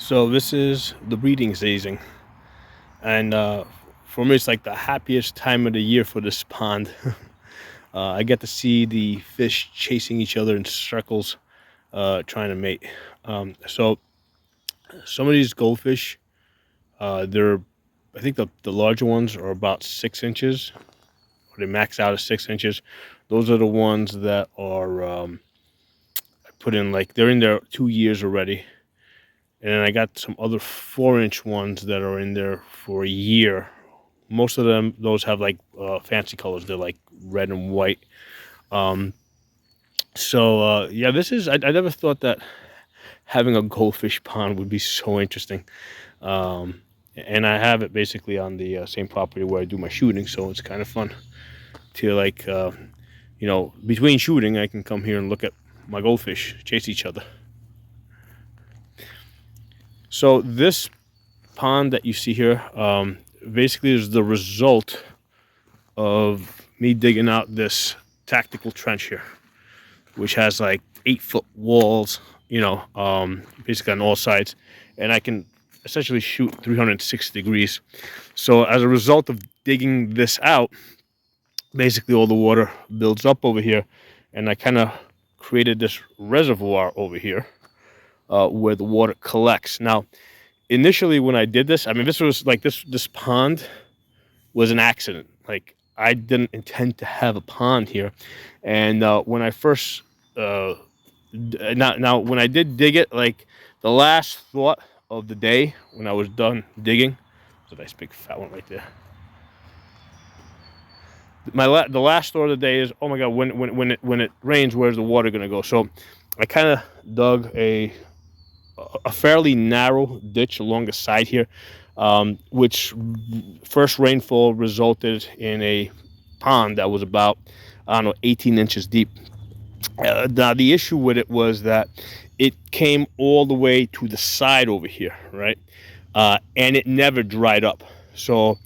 So this is the breeding season, and for me, it's like the happiest time of the year for this pond. I get to see the fish chasing each other in circles, trying to mate. So some of these goldfish, they're, I think the larger ones are about 6 inches, or they max out at 6 inches. Those are the ones that are I put in, like, they're in there 2 years already. And then I got some other 4-inch ones that are in there for a year. Most of them, those have like fancy colors. They're like red and white. Um, yeah, I never thought that having a goldfish pond would be so interesting. Um, and I have it basically on the same property where I do my shooting, so it's kind of fun to, like, between shooting, I can come here and look at my goldfish chase each other. So this pond that you see here, basically is the result of me digging out this tactical trench here, which has like 8-foot walls, basically on all sides, and I can essentially shoot 360 degrees. So as a result of digging this out, basically all the water builds up over here, and I kind of created this reservoir over here, where the water collects. Now, initially when I did this, I mean, this was like this pond was an accident. Like, I didn't intend to have a pond here, and when I first now when I did dig it, like, the last thought of the day when I was done digging, there's a nice big fat one right there. The last thought of the day is, oh my god, when it rains, where's the water gonna go? So I kind of dug a fairly narrow ditch along the side here, which first rainfall resulted in a pond that was about, I don't know, 18 inches deep. Now, the issue with it was that it came all the way to the side over here, right? And it never dried up. So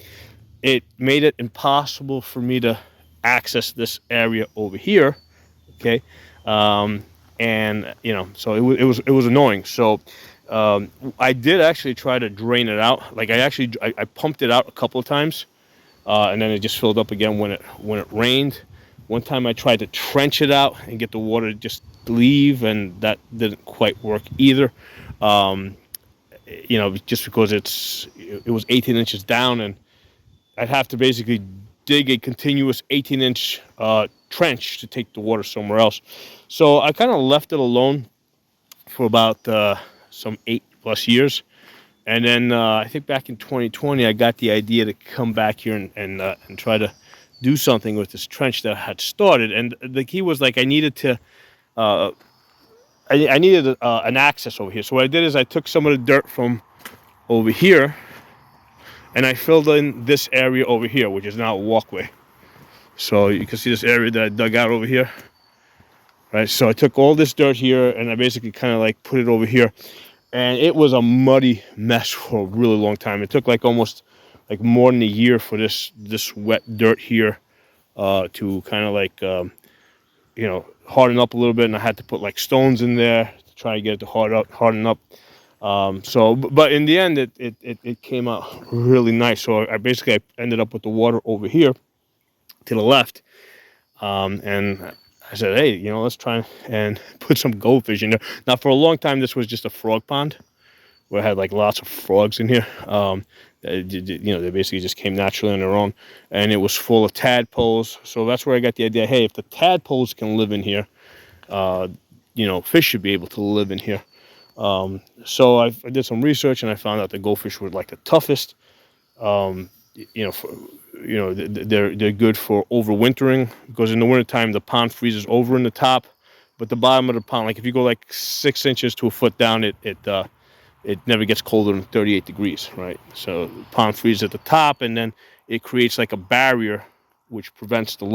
it made it impossible for me to access this area over here, okay? And so it was annoying. So I did actually try to drain it out. Like, I pumped it out a couple of times, and then it just filled up again when it rained. One time I tried to trench it out and get the water to just leave, and that didn't quite work either. Just because it was 18 inches down, and I'd have to basically dig a continuous 18-inch trench to take the water somewhere else. So I kind of left it alone for about some 8+ years. And then I think back in 2020, I got the idea to come back here and try to do something with this trench that I had started. And the key was, like, I needed to, I needed an access over here. So what I did is I took some of the dirt from over here, and I filled in this area over here, which is now a walkway. So you can see this area that I dug out over here, right? So I took all this dirt here, and I basically kind of like put it over here, and it was a muddy mess for a really long time. It took like almost like more than a year for this wet dirt here to kind of like harden up a little bit, and I had to put like stones in there to try to get it to harden up. But in the end, it came out really nice. So I basically ended up with the water over here to the left, and I said, hey, let's try and put some goldfish in there. Now, for a long time, this was just a frog pond where I had like lots of frogs in here. They basically just came naturally on their own, and it was full of tadpoles. So that's where I got the idea. Hey, if the tadpoles can live in here, fish should be able to live in here. So I did some research, and I found out the goldfish were like the toughest. They're good for overwintering, because in the wintertime the pond freezes over in the top, but the bottom of the pond, like if you go like 6 inches to a foot down, it never gets colder than 38 degrees, right? So the pond freezes at the top, and then it creates like a barrier which prevents the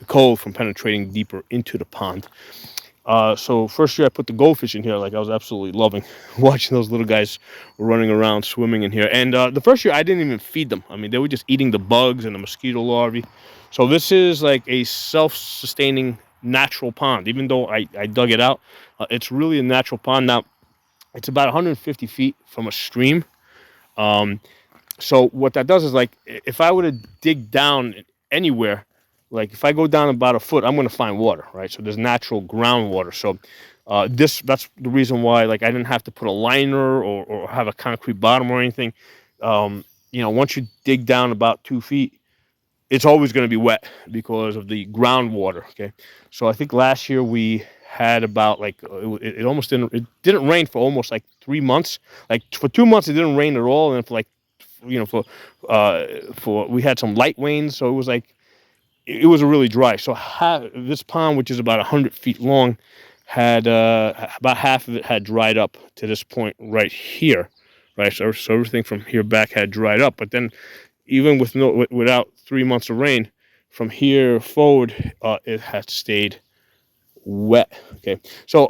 cold from penetrating deeper into the pond. So first year I put the goldfish in here, like, I was absolutely loving watching those little guys running around, swimming in here. And the first year I didn't even feed them. I mean, they were just eating the bugs and the mosquito larvae. So this is like a self-sustaining natural pond. Even though I dug it out, it's really a natural pond. Now, It's about 150 feet from a stream. So what that does is, like, if I were to dig down anywhere, like if I go down about a foot, I'm going to find water, right? So there's natural groundwater. So that's the reason why, like, I didn't have to put a liner or have a concrete bottom or anything. Once you dig down about 2 feet, it's always going to be wet because of the groundwater. Okay, so I think last year we had about, like, it almost didn't rain for almost like 3 months. Like for 2 months it didn't rain at all, and for like, for we had some light rains, so it was like, it was really dry. So this pond, which is about 100 feet long, had about half of it had dried up to this point right here, right? So everything from here back had dried up. But then, even without 3 months of rain, from here forward, it had stayed wet. Okay, so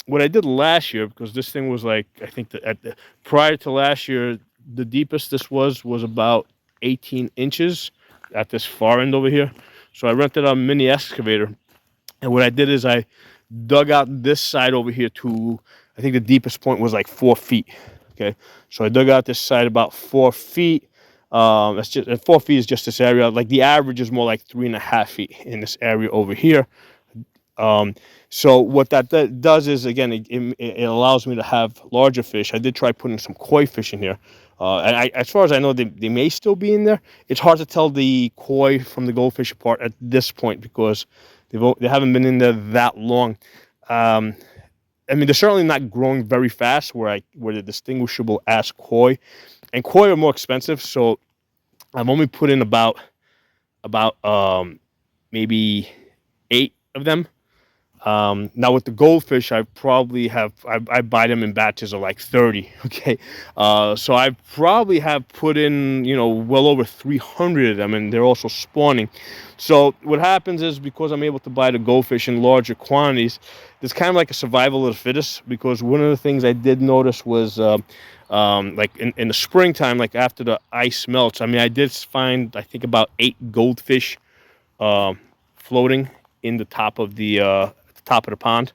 what I did last year, because this thing was like, I think that prior to last year, the deepest this was about 18 inches at this far end over here. So I rented a mini excavator, and what I did is I dug out this side over here to, I think the deepest point was like 4 feet. Okay, so I dug out this side about 4 feet. That's just, 4 feet is just this area. Like the average is more like 3.5 feet in this area over here. So what that does is, again, it allows me to have larger fish. I did try putting some koi fish in here. And as far as I know, they may still be in there. It's hard to tell the koi from the goldfish apart at this point because they haven't been in there that long. I mean, they're certainly not growing very fast where they're distinguishable as koi. And koi are more expensive, so I've only put in about maybe 8 of them. Now with the goldfish, I buy them in batches of like 30. Okay, so I probably have put in, well over 300 of them, and they're also spawning. So what happens is, because I'm able to buy the goldfish in larger quantities, it's kind of like a survival of the fittest. Because one of the things I did notice was, like in the springtime, like after the ice melts, I mean, I did find, I think, about 8 goldfish floating in the top of the pond.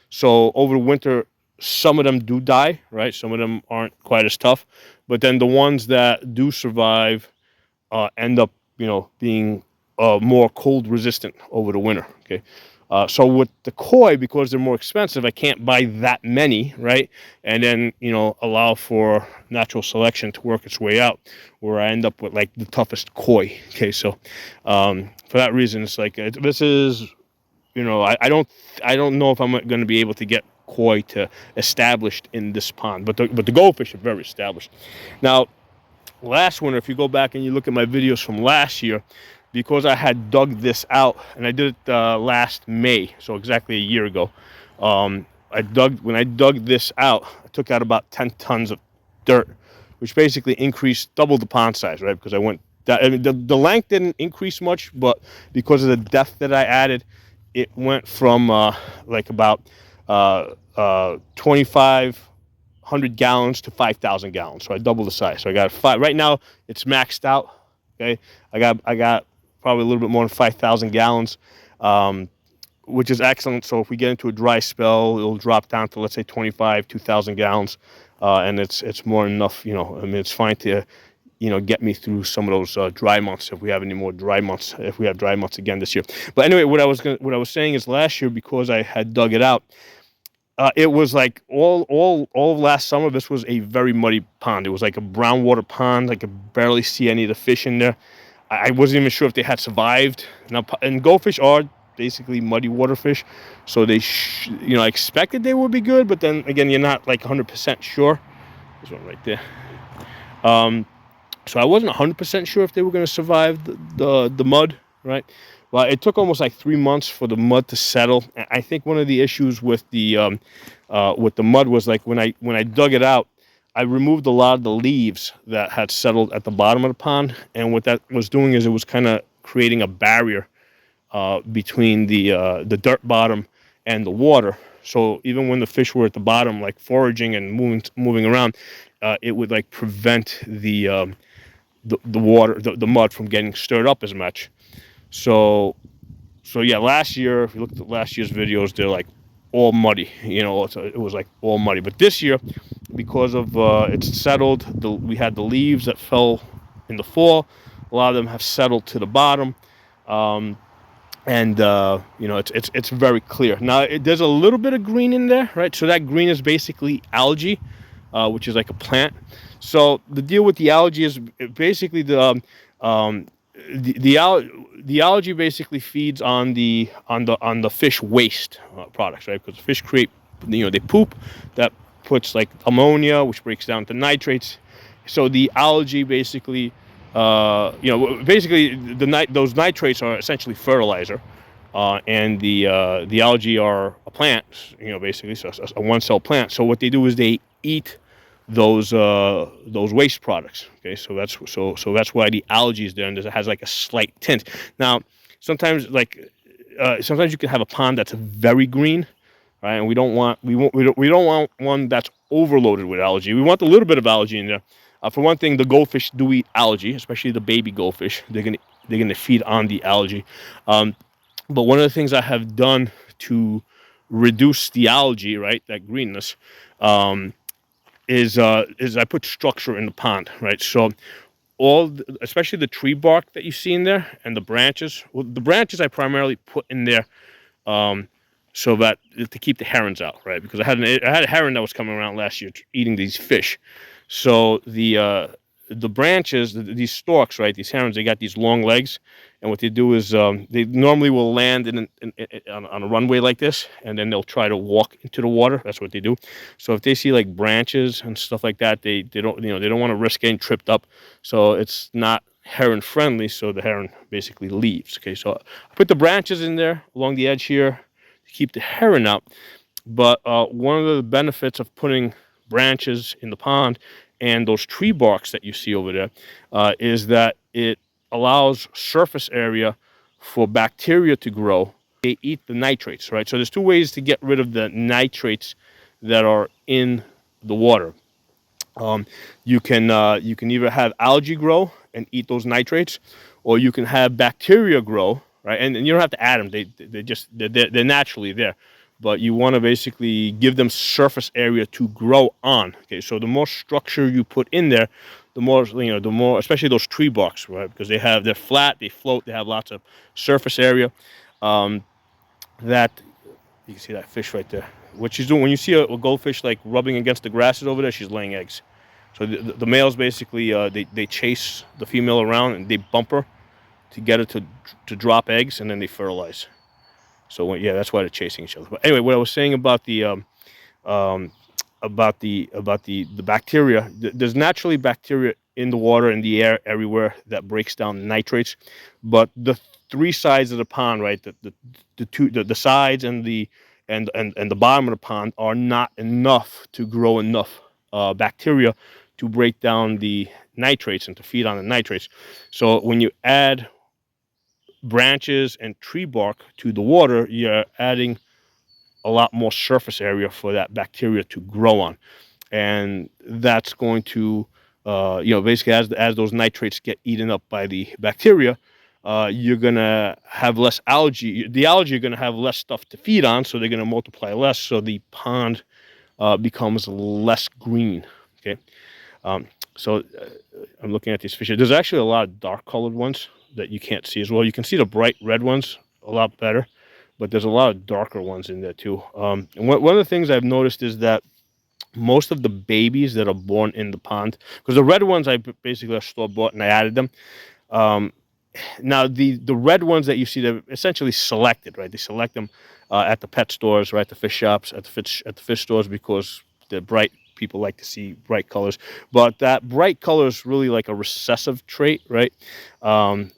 So over the winter, some of them do die, right? Some of them aren't quite as tough, but then the ones that do survive end up, being more cold resistant over the winter. Okay, so with the koi, because they're more expensive, I can't buy that many, right? And then, allow for natural selection to work its way out, where I end up with like the toughest koi. Okay, so for that reason, it's like, this is, I don't know if I'm going to be able to get koi to established in this pond, but the goldfish are very established. Now, last winter, if you go back and you look at my videos from last year, because I had dug this out, and I did it last May, so exactly a year ago. When I dug this out, I took out about 10 tons of dirt, which basically increased double the pond size, right? Because I mean, the length didn't increase much, but because of the depth that I added, it went from like about 2,500 gallons to 5,000 gallons. So I doubled the size. So I got 5. Right now it's maxed out. Okay, I got probably a little bit more than 5,000 gallons, which is excellent. So if we get into a dry spell, it'll drop down to, let's say, 2,000 gallons, and it's more than enough. I mean, it's fine to, get me through some of those dry months, if we have any more dry months, if we have dry months again this year. But anyway, what I was saying is, last year, because I had dug it out, it was like all of last summer, this was a very muddy pond. It was like a brown water pond. I could barely see any of the fish in there. I wasn't even sure if they had survived. Now, and goldfish are basically muddy water fish, so they, I expected they would be good, but then again, you're not like 100% sure. There's one right there. So I wasn't 100% sure if they were going to survive the mud, right? Well, it took almost like 3 months for the mud to settle. I think one of the issues with the mud was, like, when I dug it out, I removed a lot of the leaves that had settled at the bottom of the pond, and what that was doing is it was kind of creating a barrier between the dirt bottom and the water. So even when the fish were at the bottom, like foraging and moving around, it would like prevent the water, the mud, from getting stirred up as much. So yeah, last year, if you look at last year's videos, they're like all muddy. You know, it was like all muddy. But this year, because of it's settled, we had the leaves that fell in the fall. A lot of them have settled to the bottom. And you know, it's very clear now. There's a little bit of green in there, right? So that green is basically algae, which is like a plant. So the deal with the algae is basically um, the algae basically feeds on the fish waste products, right? Because fish create, you know, they poop, that puts like ammonia, which breaks down to nitrates. So the algae basically, you know, basically those nitrates are essentially fertilizer, and the algae are a plant, you know, basically, so a one-cell plant. So what they do is they eat those waste products. Okay, so that's why the algae is there, and it has like a slight tint. Now, sometimes sometimes you can have a pond that's very green, right? And we don't want one that's overloaded with algae. We want a little bit of algae in there. For one thing, the goldfish do eat algae, especially the baby goldfish. They're gonna feed on the algae. But one of the things I have done to reduce the algae, right, that greenness, is I put structure in the pond, right? So especially the tree bark that you see in there and the branches. Well, the branches I primarily put in there so that to keep the herons out, right? Because I had a heron that was coming around last year eating these fish. So the branches, these stalks, right? These herons, they got these long legs, and what they do is they normally will land on a runway like this, and then they'll try to walk into the water. That's what they do. So if they see like branches and stuff like that, they don't, you know, they don't want to risk getting tripped up. So it's not heron friendly. So the heron basically leaves. Okay, so I put the branches in there along the edge here to keep the heron out. But one of the benefits of putting branches in the pond and those tree barks that you see over there is that it allows surface area for bacteria to grow. They eat the nitrates, right? So there's two ways to get rid of the nitrates that are in the water. You can either have algae grow and eat those nitrates, or you can have bacteria grow, right? And you don't have to add them; they're naturally there. But you want to basically give them surface area to grow on. Okay, so the more structure you put in there, the more, you know, the more, especially those tree barks, right? Because they're flat, they float, they have lots of surface area. That you can see that fish right there. What she's doing when you see a goldfish like rubbing against the grasses over there, she's laying eggs. So the males basically they chase the female around and they bump her to get her to drop eggs, and then they fertilize. So yeah, that's why they're chasing each other. But anyway, what I was saying about the bacteria, there's naturally bacteria in the water, in the air, everywhere that breaks down nitrates. But the three sides of the pond, right, the sides and the bottom of the pond are not enough to grow enough bacteria to break down the nitrates and to feed on the nitrates. So when you add branches and tree bark to the water, you're adding a lot more surface area for that bacteria to grow on, and that's going to, you know, basically as those nitrates get eaten up by the bacteria, you're gonna have less algae. The algae are gonna have less stuff to feed on, so they're gonna multiply less. So the pond becomes less green. Okay, so I'm looking at these fish. There's actually a lot of dark colored ones that you can't see as well. You can see the bright red ones a lot better, but there's a lot of darker ones in there too. And one of the things I've noticed is that most of the babies that are born in the pond, because the red ones I basically store bought and I added them. Now the red ones that you see, they're essentially selected, right? They select them at the pet stores, right? The fish shops, at the fish stores, because they're bright. People like to see bright colors, but that bright color is really like a recessive trait, right?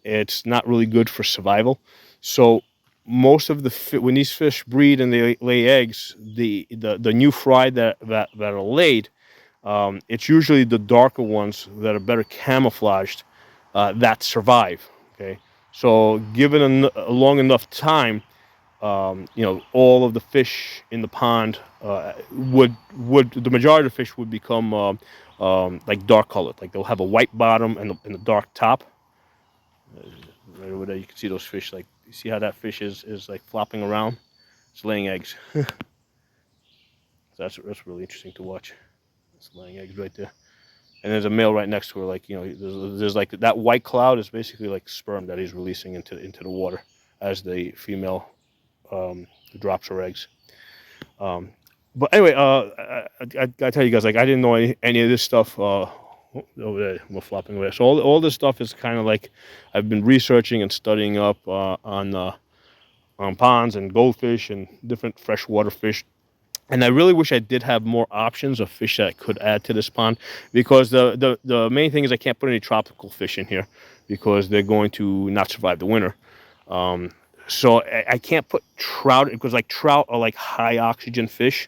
It's not really good for survival. So most of when these fish breed and they lay eggs, the new fry that are laid, it's usually the darker ones that are better camouflaged that survive. Okay, so given a long enough time, you know, all of the fish in the pond would the majority of the fish would become like dark colored, like they'll have a white bottom and a dark top. Right over there, you can see those fish. Like, you see how that fish is like flopping around? It's laying eggs. That's really interesting to watch. It's laying eggs right there, and there's a male right next to her. Like, there's like that white cloud is basically like sperm that he's releasing into the water as the female drops her eggs. But anyway, I tell you guys, like, I didn't know any of this stuff. Over there, we're flopping away. So all this stuff is kind of like I've been researching and studying up on ponds and goldfish and different freshwater fish. And I really wish I did have more options of fish that I could add to this pond, because the main thing is I can't put any tropical fish in here because they're going to not survive the winter. So I can't put trout, because like trout are like high oxygen fish.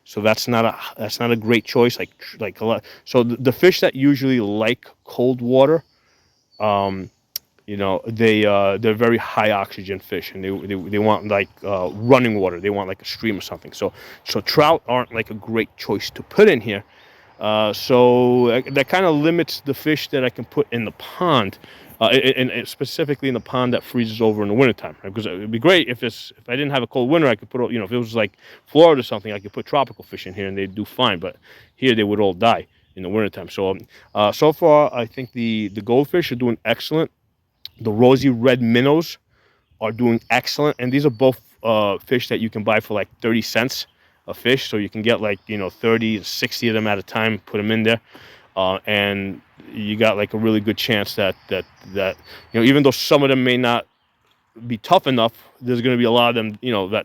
So that's not a great choice. Like a lot. So the fish that usually like cold water, they're very high oxygen fish, and they want like running water. They want like a stream or something. So trout aren't like a great choice to put in here. So that kind of limits the fish that I can put in the pond, and specifically in the pond that freezes over in the wintertime. Right? Because it would be great if I didn't have a cold winter, I could put, if it was like Florida or something, I could put tropical fish in here and they'd do fine. But here they would all die in the wintertime. So so far, I think the goldfish are doing excellent. The rosy red minnows are doing excellent, and these are both fish that you can buy for like 30 cents a fish. So you can get like 30 to 60 of them at a time, put them in there, and you got like a really good chance that even though some of them may not be tough enough, there's going to be a lot of them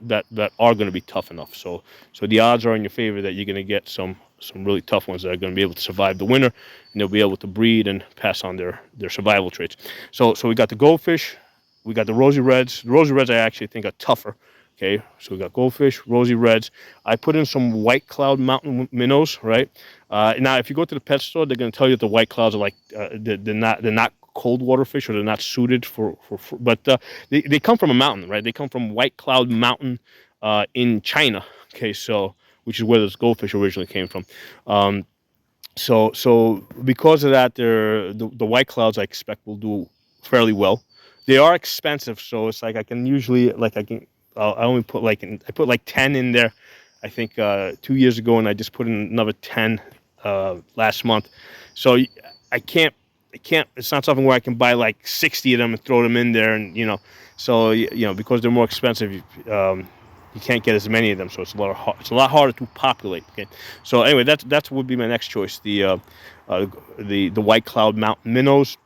that are going to be tough enough. So the odds are in your favor that you're going to get some really tough ones that are going to be able to survive the winter, and they'll be able to breed and pass on their survival traits. So we got the goldfish, we got the rosy reds. The rosy reds I actually think are tougher. Okay, so we got goldfish, rosy reds. I put in some white cloud mountain minnows, right? Now, if you go to the pet store, they're going to tell you that the white clouds are like they're not cold water fish, or they're not suited for but they come from a mountain, right? They come from White Cloud Mountain in China. Okay, so which is where this goldfish originally came from. So because of that, the white clouds I expect will do fairly well. They are expensive, so it's like I only put I put like 10 in there, I think 2 years ago, and I just put in another 10 last month. So I can't. It's not something where I can buy like 60 of them and throw them in there, and so because they're more expensive, you can't get as many of them. So it's a lot harder to populate. Okay, so anyway, that would be my next choice, the White Cloud Mountain minnows.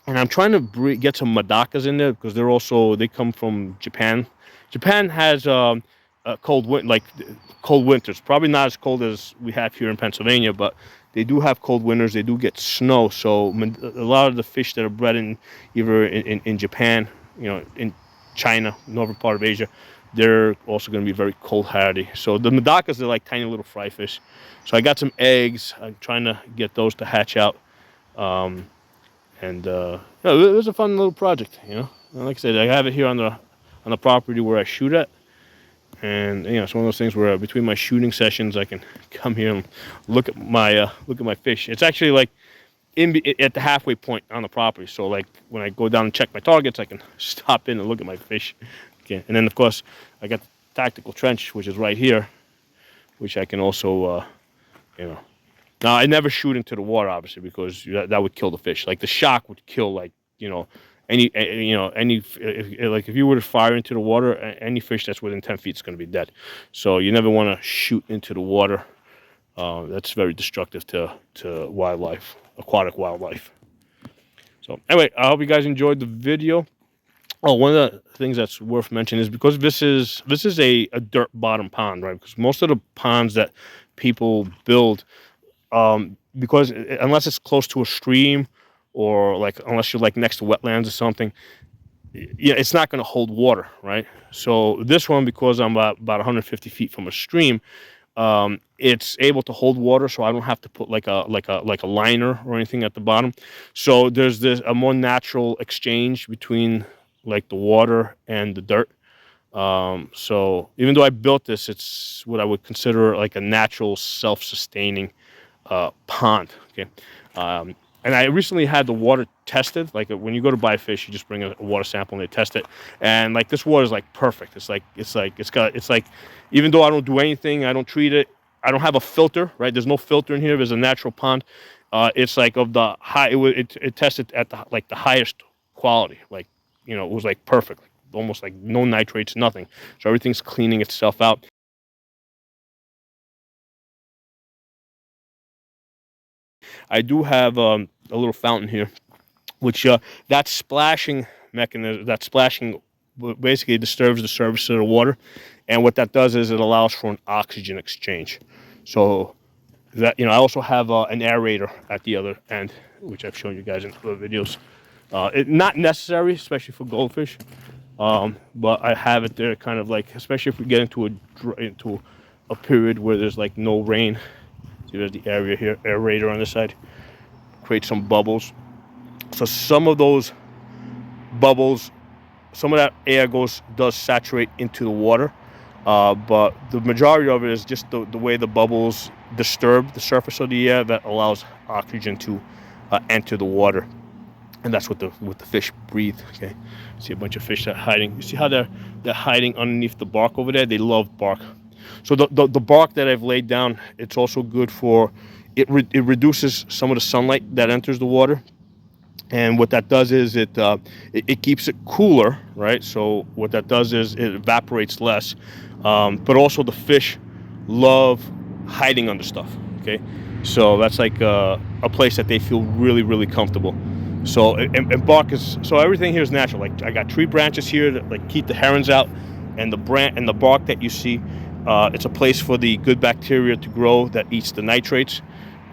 And I'm trying to get some Madakas in there, because they come from Japan. Japan has cold winters. Probably not as cold as we have here in Pennsylvania, but they do have cold winters. They do get snow. So a lot of the fish that are bred either in Japan, in China, northern part of Asia, they're also going to be very cold hardy. So the Madakas are like tiny little fry fish. So I got some eggs. I'm trying to get those to hatch out. It was a fun little project, And like I said, I have it here on the property where I shoot at, and it's one of those things where between my shooting sessions, I can come here and look at my fish. It's actually like at the halfway point on the property. So like when I go down and check my targets, I can stop in and look at my fish. Okay, and then of course I got the tactical trench, which is right here, which I can also Now, I never shoot into the water, obviously, because that would kill the fish. Like the shock would kill, like if you were to fire into the water, any fish that's within 10 feet is going to be dead. So you never want to shoot into the water. That's very destructive to wildlife, aquatic wildlife. So anyway, I hope you guys enjoyed the video. Oh, one of the things that's worth mentioning is because this is a dirt bottom pond, right? Because most of the ponds that people build, because unless it's close to a stream, or like unless you're like next to wetlands or something, it's not going to hold water, right? So this one, because I'm about 150 feet from a stream, it's able to hold water, so I don't have to put like a liner or anything at the bottom. So there's a more natural exchange between like the water and the dirt. So even though I built this, it's what I would consider like a natural self-sustaining pond. Okay. And I recently had the water tested. Like when you go to buy fish, you just bring a water sample and they test it. And like this water is like perfect. It's like even though I don't do anything, I don't treat it, I don't have a filter, right? There's no filter in here. There's a natural pond. It's like of the high. It tested at the like the highest quality. Like, you know, it was like perfect, almost like no nitrates, nothing. So everything's cleaning itself out. I do have a little fountain here, which that splashing mechanism, that splashing basically disturbs the surface of the water, and what that does is it allows for an oxygen exchange. So that, you know, I also have an aerator at the other end, which I've shown you guys in other videos. Not necessary, especially for goldfish, but I have it there, kind of like, especially if we get into a period where there's like no rain. See, there's the area here, aerator on this side, create some bubbles. So some of those bubbles, some of that air does saturate into the water, but the majority of it is just the way the bubbles disturb the surface of the air that allows oxygen to enter the water, and that's what the fish breathe. Okay, see a bunch of fish that are hiding. You see how they're hiding underneath the bark over there? They love bark. So the bark that I've laid down, it's also good for it. It reduces some of the sunlight that enters the water. And what that does is it keeps it cooler, right? So what that does is it evaporates less, but also the fish love hiding under stuff. Okay, so that's like a place that they feel really, really comfortable. So and bark is, so everything here is natural. Like I got tree branches here that like keep the herons out, and the bark that you see, it's a place for the good bacteria to grow that eats the nitrates,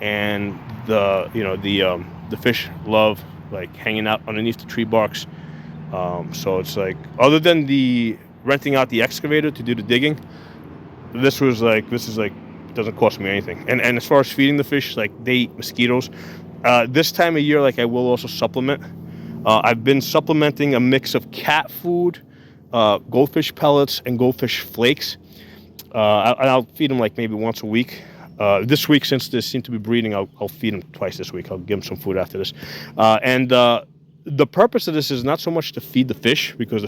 and the fish love like hanging out underneath the tree barks. So it's like, other than the renting out the excavator to do the digging, this is like, it doesn't cost me anything. And as far as feeding the fish, like they eat mosquitoes. This time of year, like I will also supplement. I've been supplementing a mix of cat food, goldfish pellets, and goldfish flakes. I'll feed them like maybe once a week. This week, since they seem to be breeding, I'll feed them twice this week. I'll give them some food after this. And the purpose of this is not so much to feed the fish, because the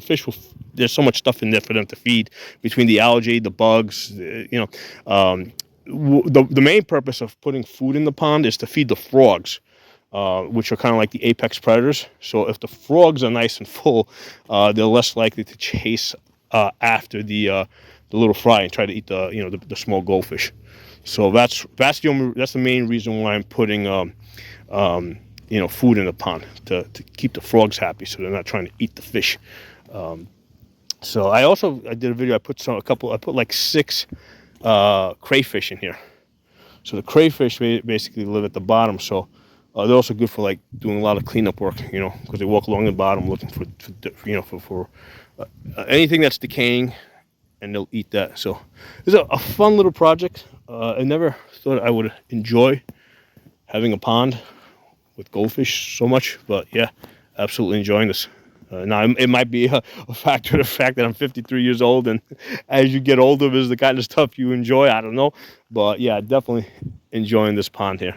fish will, there's so much stuff in there for them to feed, between the algae, the bugs, the main purpose of putting food in the pond is to feed the frogs, which are kind of like the apex predators. So if the frogs are nice and full, they're less likely to chase after the little fry and try to eat the small goldfish. So that's the main reason why I'm putting food in the pond, to keep the frogs happy, so they're not trying to eat the fish. So I did a video. I put like 6 crayfish in here. So the crayfish basically live at the bottom. So they're also good for like doing a lot of cleanup work, because they walk along the bottom looking for anything that's decaying, and they'll eat that. So it's a fun little project. I never thought I would enjoy having a pond with goldfish so much, but yeah, absolutely enjoying this. Now, it might be a factor of the fact that I'm 53 years old, and as you get older, is the kind of stuff you enjoy. I don't know, but yeah, definitely enjoying this pond here.